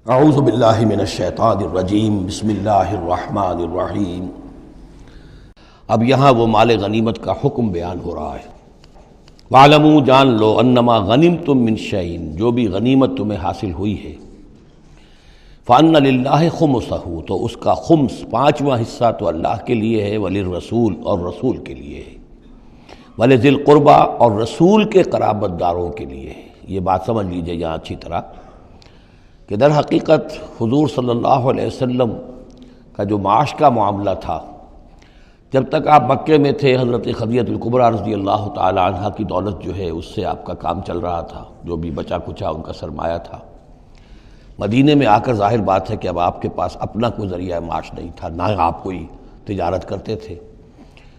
اعوذ باللہ من الشیطان الرجیم بسم اللہ الرحمن الرحیم۔ اب یہاں وہ مال غنیمت کا حکم بیان ہو رہا ہے۔ وَاعْلَمُوا جان لو انما غنمتم من شیء، جو بھی غنیمت تمہیں حاصل ہوئی ہے، فَأَنَّ لِلَّهِ خُمُسَهُ، تو اس کا خمس پانچواں حصہ تو اللہ کے لیے ہے، وَلِلرَّسُولِ اور رسول کے لیے ہے، وَلِذِي الْقُرْبَى اور رسول کے قرابت داروں کے لیے ہے۔ یہ بات سمجھ لیجئے یہاں اچھی طرح کہ در حقیقت حضور صلی اللہ علیہ وسلم کا جو معاش کا معاملہ تھا، جب تک آپ مکے میں تھے حضرت خدیجہ الکبریٰ رضی اللہ تعالی عنہ کی دولت جو ہے اس سے آپ کا کام چل رہا تھا، جو بھی بچا کچا ان کا سرمایہ تھا۔ مدینے میں آ کر ظاہر بات ہے کہ اب آپ کے پاس اپنا کوئی ذریعہ معاش نہیں تھا، نہ آپ کوئی تجارت کرتے تھے،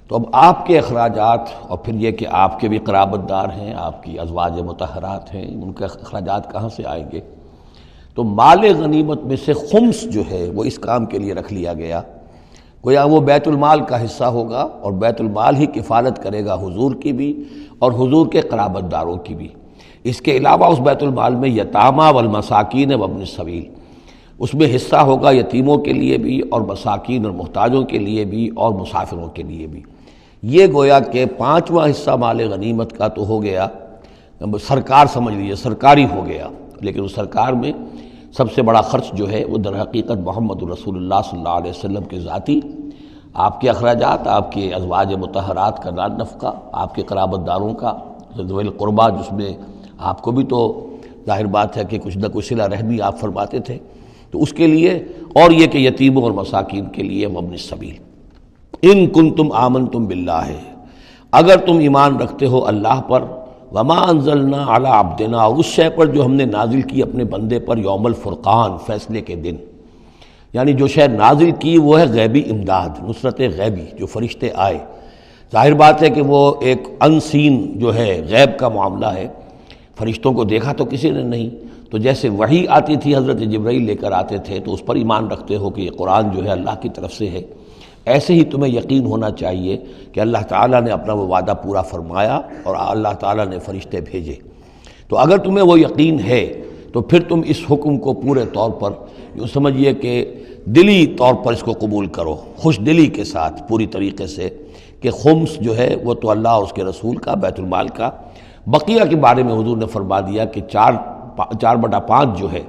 تو اب آپ کے اخراجات اور پھر یہ کہ آپ کے بھی قرابت دار ہیں، آپ کی ازواج مطہرات ہیں، ان کے اخراجات کہاں سے آئیں گے؟ تو مال غنیمت میں سے خمس جو ہے وہ اس کام کے لیے رکھ لیا گیا، گویا وہ بیت المال کا حصہ ہوگا، اور بیت المال ہی کفالت کرے گا حضور کی بھی اور حضور کے قرابت داروں کی بھی۔ اس کے علاوہ اس بیت المال میں یتامى والمساکین وابن السبیل، اس میں حصہ ہوگا یتیموں کے لیے بھی اور مساکین اور محتاجوں کے لیے بھی اور مسافروں کے لیے بھی۔ یہ گویا کہ پانچواں حصہ مال غنیمت کا تو ہو گیا، سرکار سمجھ لیجیے سرکاری ہو گیا، لیکن اس سرکار میں سب سے بڑا خرچ جو ہے وہ در حقیقت محمد رسول اللہ صلی اللہ علیہ وسلم کے ذاتی، آپ کے اخراجات، آپ کے ازواج مطہرات کا نان نفقہ، آپ کے قرابت داروں کا ذوی القربیٰ، جس میں آپ کو بھی تو ظاہر بات ہے کہ کچھ نہ کچھ صلہ رحمی آپ فرماتے تھے، تو اس کے لیے، اور یہ کہ یتیموں اور مساکین کے لیے وابن السبیل۔ ان کنتم آمنتم باللہ، اگر تم ایمان رکھتے ہو اللہ پر، وما انزلنا علی عبدنا، اور اس شے پر جو ہم نے نازل کی اپنے بندے پر، یوم الفرقان، فیصلے کے دن، یعنی جو شے نازل کی وہ ہے غیبی امداد، نصرت غیبی، جو فرشتے آئے۔ ظاہر بات ہے کہ وہ ایک انسین جو ہے غیب کا معاملہ ہے، فرشتوں کو دیکھا تو کسی نے نہیں، تو جیسے وحی آتی تھی حضرت جبرائیل لے کر آتے تھے تو اس پر ایمان رکھتے ہو کہ یہ قرآن جو ہے اللہ کی طرف سے ہے، ایسے ہی تمہیں یقین ہونا چاہیے کہ اللہ تعالیٰ نے اپنا وہ وعدہ پورا فرمایا اور اللہ تعالیٰ نے فرشتے بھیجے۔ تو اگر تمہیں وہ یقین ہے تو پھر تم اس حکم کو پورے طور پر یوں سمجھیے کہ دلی طور پر اس کو قبول کرو، خوش دلی کے ساتھ پوری طریقے سے، کہ خمس جو ہے وہ تو اللہ اور اس کے رسول کا، بیت المال کا۔ بقیہ کے بارے میں حضور نے فرما دیا کہ 4/5 جو ہے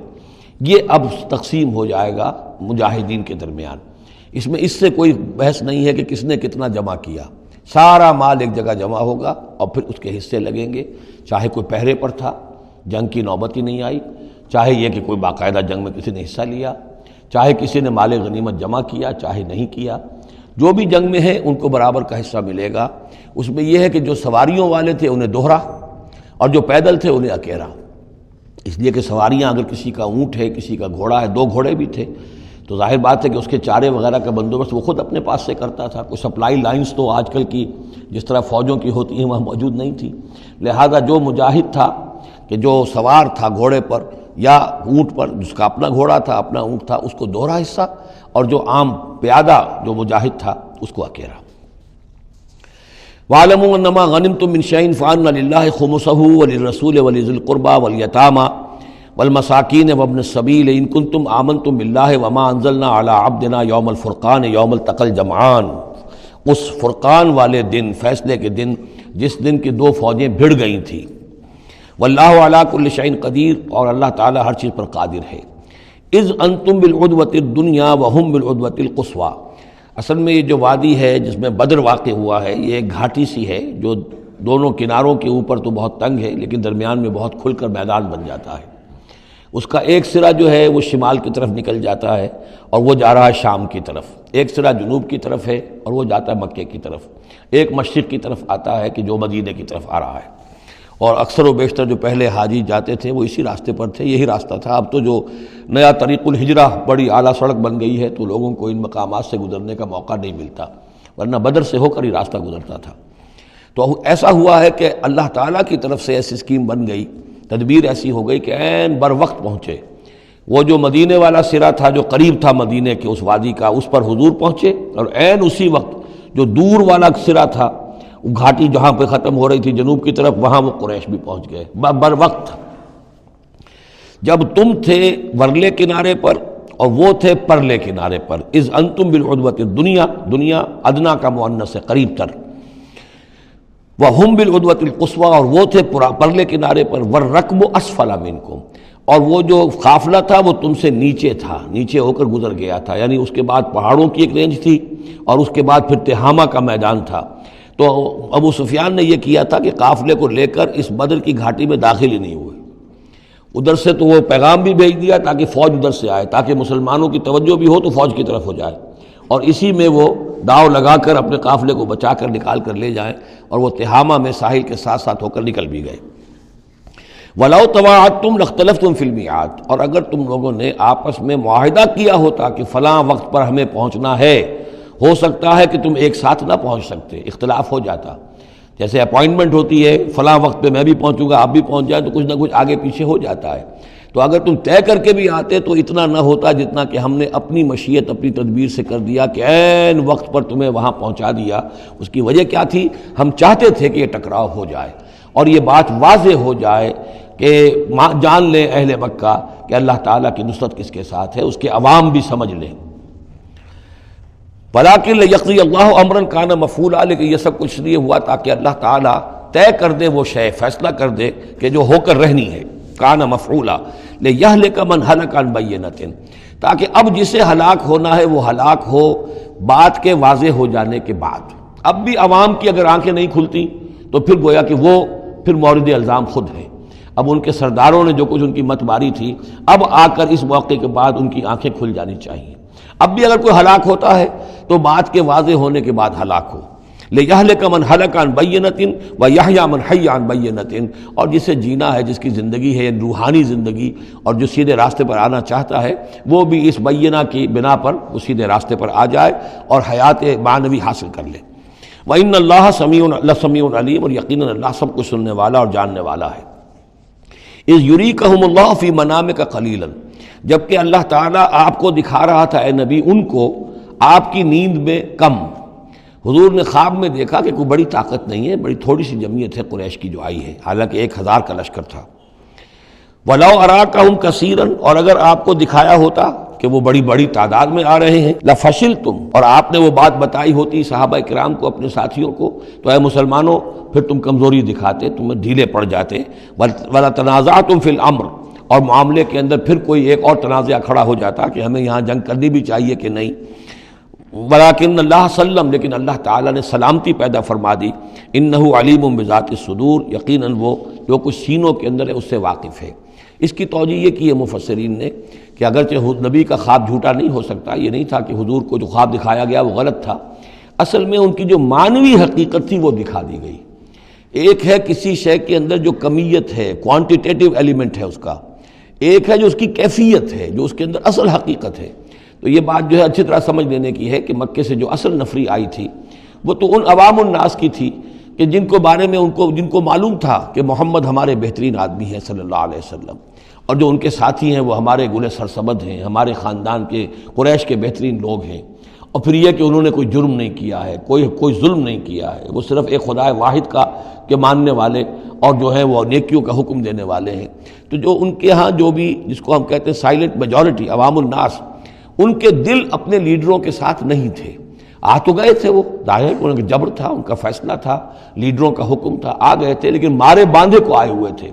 یہ اب تقسیم ہو جائے گا مجاہدین کے درمیان۔ اس میں اس سے کوئی بحث نہیں ہے کہ کس نے کتنا جمع کیا، سارا مال ایک جگہ جمع ہوگا اور پھر اس کے حصے لگیں گے، چاہے کوئی پہرے پر تھا، جنگ کی نوبت ہی نہیں آئی، چاہے یہ کہ کوئی باقاعدہ جنگ میں کسی نے حصہ لیا، چاہے کسی نے مال غنیمت جمع کیا، چاہے نہیں کیا، جو بھی جنگ میں ہے ان کو برابر کا حصہ ملے گا۔ اس میں یہ ہے کہ جو سواریوں والے تھے انہیں دوہرا، اور جو پیدل تھے انہیں اکیرا، اس لیے کہ سواریاں اگر کسی کا اونٹ ہے، کسی کا گھوڑا ہے، 2 گھوڑے بھی تھے، تو ظاہر بات ہے کہ اس کے چارے وغیرہ کا بندوبست وہ خود اپنے پاس سے کرتا تھا، کوئی سپلائی لائنز تو آج کل کی جس طرح فوجوں کی ہوتی ہیں وہاں موجود نہیں تھی، لہذا جو مجاہد تھا کہ جو سوار تھا گھوڑے پر یا اونٹ پر، جس کا اپنا گھوڑا تھا، اپنا اونٹ تھا، اس کو دوہرا حصہ، اور جو عام پیادہ جو مجاہد تھا اس کو اکیرا۔ وَاعْلَمُوا أَنَّمَا غَنِمْتُم مِّن شَيْءٍ فَأَنَّ لِلَّهِ خُمُسَهُ وَلِلرَّسُولِ وَلِذِي الْقُرْبَى وَالْيَتَامَى وَالْمَسَاكِينِ وَابْنِ السَّبِيلِ إِن كُنتُمْ آمَنتُم بِاللَّهِ وَمَا أَنزَلْنَا عَلَىٰ عَبْدِنَا يَوْمَ الْفُرْقَانِ يَوْمَ الْتَقَى الْجَمْعَانِ، اس فرقان والے دن، فیصلے کے دن، جس دن کی 2 فوجیں بھڑ گئی تھیں۔ وَاللَّهُ عَلَىٰ كُلِّ شَيْءٍ قَدِيرٌ، اور اللہ تعالیٰ ہر چیز پر قادر ہے۔ إِذْ أَنتُم بِالْعُدْوَةِ الدُّنْيَا وَهُمْ بِالْعُدْوَةِ الْقُصْوَىٰ، اصل میں یہ جو وادی ہے جس میں بدر واقع ہوا ہے، یہ ایک گھاٹی سی ہے جو دونوں کناروں کے اوپر تو بہت تنگ ہے لیکن درمیان میں بہت کھل کر میدان بن جاتا ہے۔ اس کا ایک سرا جو ہے وہ شمال کی طرف نکل جاتا ہے اور وہ جا رہا ہے شام کی طرف، ایک سرا جنوب کی طرف ہے اور وہ جاتا ہے مکے کی طرف، ایک مشرق کی طرف آتا ہے کہ جو مدینے کی طرف آ رہا ہے، اور اکثر و بیشتر جو پہلے حاجی جاتے تھے وہ اسی راستے پر تھے، یہی راستہ تھا۔ اب تو جو نیا طریق الہجرہ بڑی اعلیٰ سڑک بن گئی ہے تو لوگوں کو ان مقامات سے گزرنے کا موقع نہیں ملتا، ورنہ بدر سے ہو کر ہی راستہ گزرتا تھا۔ تو ایسا ہوا ہے کہ اللہ تعالیٰ کی طرف سے ایسی اسکیم بن گئی، تدبیر ایسی ہو گئی کہ عین بر وقت پہنچے، وہ جو مدینے والا سرا تھا جو قریب تھا مدینے کے اس وادی کا، اس پر حضور پہنچے، اور عین اسی وقت جو دور والا سرا تھا، گھاٹی جہاں پہ ختم ہو رہی تھی جنوب کی طرف، وہاں وہ قریش بھی پہنچ گئے بر وقت۔ جب تم تھے ورلے کنارے پر اور وہ تھے پرلے کنارے پر، اذ انتم بالعدوۃ الدنیا، دنیا ادنا کا مؤنث ہے قریب تر، وہم بالعدوۃ القصویٰ، اور وہ تھے پرلے کنارے پر، والرکب اسفل منکم، اور وہ جو قافلہ تھا وہ تم سے نیچے تھا، نیچے ہو کر گزر گیا تھا، یعنی اس کے بعد پہاڑوں کی ایک رینج تھی اور اس کے بعد پھر تہامہ کا میدان تھا۔ تو ابو سفیان نے یہ کیا تھا کہ قافلے کو لے کر اس بدر کی گھاٹی میں داخل ہی نہیں ہوئے، ادھر سے تو وہ پیغام بھی بھیج دیا تاکہ فوج ادھر سے آئے، تاکہ مسلمانوں کی توجہ بھی ہو تو فوج کی طرف ہو جائے، اور اسی میں وہ داؤ لگا کر اپنے قافلے کو بچا کر نکال کر لے جائیں، اور وہ تہامہ میں ساحل کے ساتھ ساتھ ہو کر نکل بھی گئے۔ وَلَوْ تَوَاعَدْتُمْ لَاخْتَلَفْتُمْ فِي الْمِيعَادِ، اور اگر تم لوگوں نے آپس میں معاہدہ کیا ہوتا کہ فلاں وقت پر ہمیں پہنچنا ہے، ہو سکتا ہے کہ تم ایک ساتھ نہ پہنچ سکتے، اختلاف ہو جاتا، جیسے اپوائنٹمنٹ ہوتی ہے فلاں وقت پہ میں بھی پہنچوں گا آپ بھی پہنچ جائیں تو کچھ نہ کچھ آگے پیچھے ہو جاتا ہے، تو اگر تم طے کر کے بھی آتے تو اتنا نہ ہوتا جتنا کہ ہم نے اپنی مشیت اپنی تدبیر سے کر دیا کہ عین وقت پر تمہیں وہاں پہنچا دیا۔ اس کی وجہ کیا تھی؟ ہم چاہتے تھے کہ یہ ٹکراؤ ہو جائے اور یہ بات واضح ہو جائے کہ جان لیں اہل مکہ کہ اللہ تعالیٰ کی نصرت کس کے ساتھ ہے، اس کے عوام بھی سمجھ لیں۔ وَلَٰكِن لِيَقْضِيَ اللَّهُ أَمْرًا كَانَ مَفْعُولًا، لیکن یہ سب کچھ لیے ہوا تاکہ اللہ تعالیٰ طے کر دے وہ شے، فیصلہ کر دے کہ جو ہو کر رہنی ہے، كَانَ مَفْعُولًا لِيَهْلِكَ مَنْ هَلَكَ عَنْ بَيِّنَةٍ، تاکہ اب جسے ہلاک ہونا ہے وہ ہلاک ہو بات کے واضح ہو جانے کے بعد۔ اب بھی عوام کی اگر آنکھیں نہیں کھلتی تو پھر گویا کہ وہ پھر مورد الزام خود ہے، اب ان کے سرداروں نے جو کچھ ان کی مت ماری تھی، اب آ کر اس موقع کے بعد ان کی آنکھیں کھل جانی چاہیے۔ اب بھی اگر کوئی ہلاک ہوتا ہے تو بات کے واضح ہونے کے بعد ہلاک ہو، لِيَهْلِكَ مَنْ هَلَكَ عَنْ بَيِّنَةٍ وَيَحْيَىٰ مَنْ حَيَّ عَنْ بَيِّنَةٍ، اور جسے جینا ہے، جس کی زندگی ہے روحانی زندگی، اور جو سیدھے راستے پر آنا چاہتا ہے وہ بھی اس بینہ کی بنا پر وہ سیدھے راستے پر آ جائے اور حیات معنوی حاصل کر لے۔ وَإِنَّ اللَّهَ سَمِيعٌ عَلِيمٌ، اور یقیناً اللہ سب کچھ سننے والا اور جاننے والا ہے۔ اِذْ يُرِيكَهُمُ اللَّهُ فِي مَنَامِكَ قَلِيلًا، جبکہ اللہ تعالیٰ آپ کو دکھا رہا تھا اے نبی ان کو آپ کی نیند میں کم۔ حضور نے خواب میں دیکھا کہ کوئی بڑی طاقت نہیں ہے، بڑی تھوڑی سی جمعیت ہے قریش کی جو آئی ہے، حالانکہ 1000 کا لشکر تھا۔ وَلَوْ أَرَاكَهُمْ كَثِيرًا، اور اگر آپ کو دکھایا ہوتا کہ وہ بڑی بڑی تعداد میں آ رہے ہیں، لَفَشِلْتُمْ، اور آپ نے وہ بات بتائی ہوتی صحابہ کرام کو، اپنے ساتھیوں کو، تو اے مسلمانوں پھر تم کمزوری دکھاتے، تم ڈھیلے پڑ جاتے۔ وَلَا تَنَازَعْتُمْ فِي الْأَمْرِ، اور معاملے کے اندر پھر کوئی ایک اور تنازع کھڑا ہو جاتا کہ ہمیں یہاں جنگ کرنی بھی چاہیے کہ نہیں۔ وَلَٰكِنَّ اللَّهَ سَلَّمَ، لیکن اللہ تعالیٰ نے سلامتی پیدا فرما دی۔ إِنَّهُ عَلِيمٌ بِذَاتِ الصُّدُورِ، یقیناً وہ جو کچھ سینوں کے اندر ہے اس سے واقف ہے۔ اس کی توجیہ یہ کی ہے مفسرین نے کہ اگرچہ نبی کا خواب جھوٹا نہیں ہو سکتا، یہ نہیں تھا کہ حضور کو جو خواب دکھایا گیا وہ غلط تھا، اصل میں ان کی جو معنوی حقیقت تھی وہ دکھا دی گئی۔ ایک ہے کسی شے کے اندر جو کمیت ہے، کوانٹیٹیو ایلیمنٹ ہے اس کا، ایک ہے جو اس کی کیفیت ہے، جو اس کے اندر اصل حقیقت ہے۔ تو یہ بات جو ہے اچھی طرح سمجھ لینے کی ہے کہ مکے سے جو اصل نفری آئی تھی وہ تو ان عوام الناس کی تھی کہ جن کو بارے میں جن کو معلوم تھا کہ محمد ہمارے بہترین آدمی ہیں صلی اللہ علیہ وسلم، اور جو ان کے ساتھی ہیں وہ ہمارے گلے سرسبد ہیں، ہمارے خاندان کے قریش کے بہترین لوگ ہیں، اور پھر یہ کہ انہوں نے کوئی جرم نہیں کیا ہے، کوئی ظلم نہیں کیا ہے، وہ صرف ایک خدا واحد کا کے ماننے والے اور جو ہیں وہ نیکیوں کا حکم دینے والے ہیں۔ تو جو ان کے ہاں جو بھی جس کو ہم کہتے ہیں سائلنٹ میجورٹی، عوام الناس، ان کے دل اپنے لیڈروں کے ساتھ نہیں تھے۔ آ تو گئے تھے، وہ ظاہر ہے کہ ان کا جبر تھا، ان کا فیصلہ تھا، لیڈروں کا حکم تھا، آ گئے تھے، لیکن مارے باندھے کو آئے ہوئے تھے۔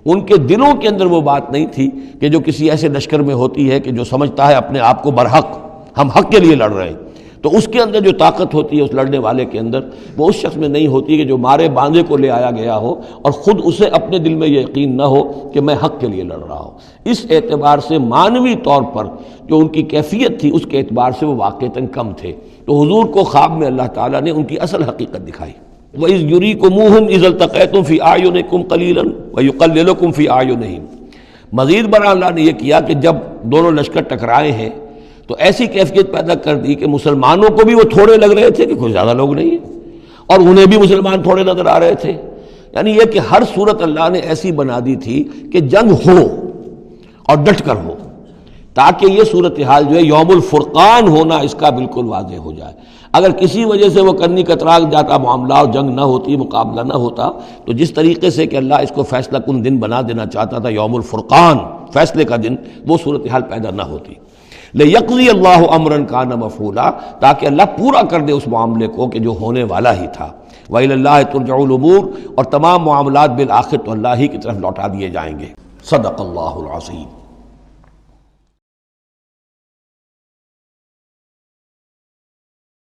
ان کے دلوں کے اندر وہ بات نہیں تھی کہ جو کسی ایسے لشکر میں ہوتی ہے کہ جو سمجھتا ہے اپنے آپ کو برحق، ہم حق کے لیے لڑ رہے ہیں، تو اس کے اندر جو طاقت ہوتی ہے اس لڑنے والے کے اندر، وہ اس شخص میں نہیں ہوتی کہ جو مارے باندھے کو لے آیا گیا ہو اور خود اسے اپنے دل میں یہ یقین نہ ہو کہ میں حق کے لیے لڑ رہا ہوں۔ اس اعتبار سے معنوی طور پر جو ان کی کیفیت تھی اس کے اعتبار سے وہ واقعتاً کم تھے۔ تو حضور کو خواب میں اللہ تعالیٰ نے ان کی اصل حقیقت دکھائی۔ وَإِذْ يُرِيكُمُوهُمْ إِذْ الْتَقَيْتُمْ فِي أَعْيُنِكُمْ قَلِيلًا وَيُقَلِّلُكُمْ فِي أَعْيُنِهِمْ، مزید برآں اللہ نے یہ کیا کہ جب دونوں لشکر ٹکرائے ہیں تو ایسی کیفیت پیدا کر دی کہ مسلمانوں کو بھی وہ تھوڑے لگ رہے تھے کہ کوئی زیادہ لوگ نہیں ہیں، اور انہیں بھی مسلمان تھوڑے نظر آ رہے تھے۔ یعنی یہ کہ ہر صورت اللہ نے ایسی بنا دی تھی کہ جنگ ہو اور ڈٹ کر ہو، تاکہ یہ صورتحال جو ہے یوم الفرقان ہونا اس کا بالکل واضح ہو جائے۔ اگر کسی وجہ سے وہ کرنی کترا جاتا معاملہ اور جنگ نہ ہوتی، مقابلہ نہ ہوتا، تو جس طریقے سے کہ اللہ اس کو فیصلہ کن دن بنا دینا چاہتا تھا یوم الفرقان، فیصلے کا دن وہ صورتحال پیدا نہ ہوتی۔ لِيَقْضِيَ اللَّهُ أَمْرًا كَانَ مَفْعُولًا، تاکہ اللہ پورا کر دے اس معاملے کو کہ جو ہونے والا ہی تھا۔ وَإِلَى اللَّهِ تُرْجَعُ الْأُمُورُ، اور تمام معاملات بالآخر تو اللہ ہی کی طرف لوٹا دیے جائیں گے۔ صدق اللہ العظیم۔